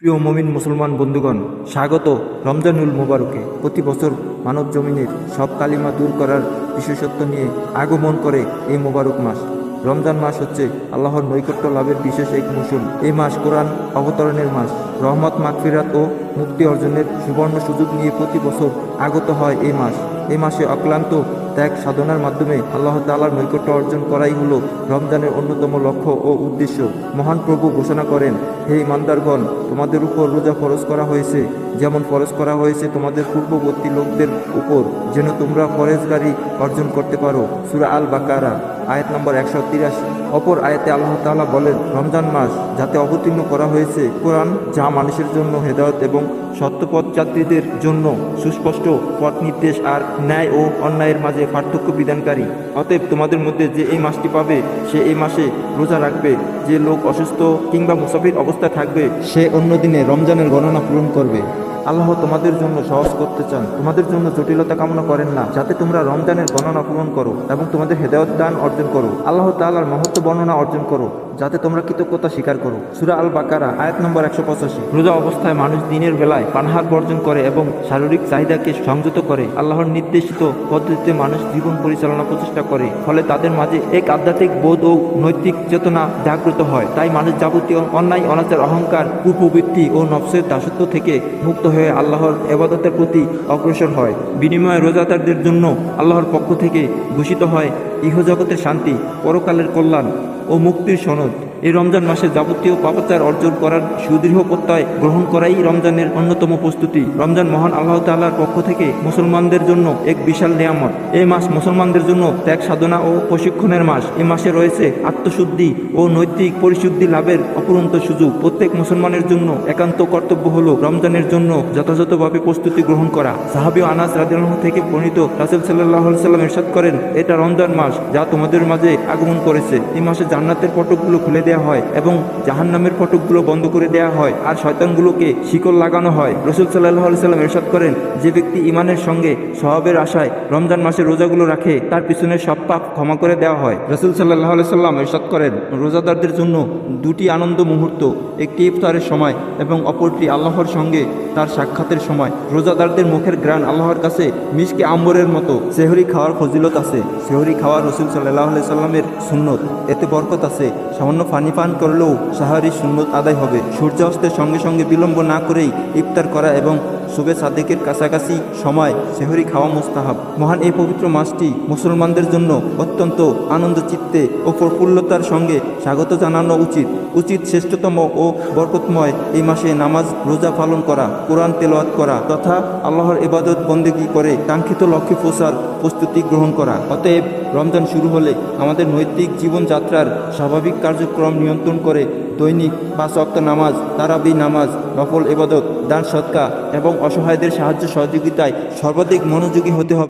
প্রিয় মুমিন মুসলমান বন্ধুগণ, স্বাগত রমজানুল মুবারকে। প্রতি বছর মানব জমিনের সব কালিমা দূর করার বিশেষত্ব নিয়ে আগমন করে এই মুবারক মাস। রমজান মাস হচ্ছে আল্লাহর নৈকট্য লাভের বিশেষ এক মৌসুম। এই মাস কোরআন অবতরণের মাস, রহমত, মাগফিরাত ও মুক্তি অর্জনের সুবর্ণ সুযোগ নিয়ে প্রতি বছর আগত হয় এই মাস। এই মাসে অক্লান্ত ত্যাগ সাধনার মাধ্যমে আল্লাহ তাআলার নৈকট্য অর্জন করাই হলো রমজানের অন্যতম লক্ষ্য ও উদ্দেশ্য। মহান প্রভু ঘোষণা করেন, হে ইমানদারগণ, তোমাদের উপর রোজা ফরজ করা হয়েছে, যেমন ফরজ করা হয়েছে তোমাদের পূর্ববর্তী লোকদের উপর, যেন তোমরা পরেজগারি অর্জন করতে পারো। সূরা আল বাকারা আয়াত নম্বর 183। অপর আয়াতে আল্লাহ তাআলা বলেন, রমজান মাস যাতে অবতীর্ণ করা হয়েছে কোরআন, যা মানুষের জন্য হেদায়েত এবং সত্যপথ যাত্রীদের জন্য সুস্পষ্ট পথ নির্দেশ আর ন্যায় ও অন্যায়ের মাঝে পার্থক্য বিধানকারী। অতএব তোমাদের মধ্যে যে এই মাসটি পাবে সে এই মাসে রোজা রাখবে। যে লোক অসুস্থ কিংবা মুসাফির অবস্থায় থাকবে সে অন্য দিনে রমজানের গণনা পূরণ করবে। আল্লাহ তোমাদের জন্য সহজ করতে চান, তোমাদের জন্য জটিলতা কামনা করেন না, যাতে তোমরা রমজানের গণনা পূরণ করো এবং তোমাদের হেদায়েত দান অর্জন করো, আল্লাহ তাআলার মহত্ব বর্ণনা অর্জন করো, যাতে তোমরা কৃতজ্ঞতা স্বীকার করো। সূরা আল বাকারা আয়াত নম্বর 185। রোজা অবস্থায় মানুষ দিনের বেলায় পানাহার বর্জন করে এবং শারীরিক চাহিদাকে সংযত করে। আল্লাহর নির্দেশিত পদ্ধতিতে মানুষ জীবন পরিচালনা প্রচেষ্টা করে, ফলে তাদের মাঝে এক আধ্যাত্মিক বোধ ও নৈতিক চেতনা জাগ্রত হয়। তাই মানুষ যাবতীয় অন্যায়, অনাচার, অহংকার, কুপ্রবৃত্তি ও নফসের দাসত্ব থেকে মুক্ত হয়ে আল্লাহর ইবাদতের প্রতি অগ্রসর হয়। বিনিময়ে রোজাদারদের জন্য আল্লাহর পক্ষ থেকে ঘোষিত হয় ইহজগতের শান্তি, পরকালের কল্যাণ ও মুক্তির সনদ। এই রমজান মাসে যাবতীয় পাপাচার অর্জন করার সুদৃঢ় প্রত্যয় গ্রহণ করাই রমজানের অন্যতম প্রস্তুতি। রমজান মহান আল্লাহ তাআলার পক্ষ থেকে মুসলমানদের জন্য এক বিশাল নিয়ামত। এই মাস মুসলমানদের জন্য ত্যাগ সাধনা ও প্রশিক্ষণের মাস। এই মাসে রয়েছে আত্মশুদ্ধি ও নৈতিক পরিশুদ্ধি লাভের অপরন্ত সুযোগ। প্রত্যেক মুসলমানের জন্য একান্ত কর্তব্য হলো রমজানের জন্য যথাযথভাবে প্রস্তুতি গ্রহণ করা। সাহাবী আনাস রাদিয়াল্লাহু থেকে বর্ণিত, রাসূল সাল্লাল্লাহু আলাইহি ওয়াসাল্লাম ইরশাদ করেন, এটা রমজান মাস যা তোমাদের মাঝে আগমন করেছে। এই মাসে জান্নাতের ফটকগুলো খুলে দেওয়া হয় এবং জাহান্নামের ফটকগুলো বন্ধ করে দেওয়া হয় আর শয়তানগুলোকে শিকল লাগানো হয়। রাসূল সাল্লাল্লাহু আলাইহি ওয়াসাল্লাম ইরশাদ করেন, যে ব্যক্তি ঈমানের সঙ্গে সওয়াবের আশায় রমজান মাসে রোজাগুলো রাখে তার পিছনে সব পাপ ক্ষমা করে দেওয়া হয়। রাসূল সাল্লাল্লাহু আলাইহি ওয়াসাল্লাম ইরশাদ করেন, রোজাদারদের জন্য দুটি আনন্দ মুহূর্ত, একটি ইফতারের সময় এবং অপরটি আল্লাহর সঙ্গে তার সাক্ষাতের সময়। রোজাদারদের মুখের ঘ্রাণ আল্লাহর কাছে মিশকে আম্বরের মতো। সেহরি খাওয়ার ফজিলত আছে। সেহরি খাওয়া রাসূল সাল্লাল্লাহু আলাইহি ওয়াসাল্লামের সুন্নত, এতে বরকত আছে। সামান্য পানি পান করলেও সাহারির সুন্নত আদায় হবে। সূর্যাস্তের সঙ্গে সঙ্গে বিলম্ব না করেই ইফতার করা এবং শুবে সাদেকের কাছাকাছি সময় সেহরি খাওয়া মুস্তাহাব। মহান এই পবিত্র মাসটি মুসলমানদের জন্য অত্যন্ত আনন্দ চিত্তে ও প্রফুল্লতার সঙ্গে স্বাগত জানানো উচিত শ্রেষ্ঠতম ও বরকতময় এই মাসে নামাজ, রোজা পালন করা, কোরআন তেলাওয়াত করা তথা আল্লাহর ইবাদত বন্দেগী করে কাঙ্ক্ষিত লক্ষ্যে পৌঁছার প্রস্তুতি গ্রহণ করা। অতএব রমজান শুরু হলে আমাদের নৈতিক জীবনযাত্রার স্বাভাবিক কার্যক্রম নিয়ন্ত্রণ করে দৈনিক 5 ওয়াক্ত নামাজ, তারাবি নামাজ, নফল ইবাদত, দান সদকা এবং অসহায়দের সাহায্য সহযোগিতায় সর্বাধিক মনোযোগী হতে হবে।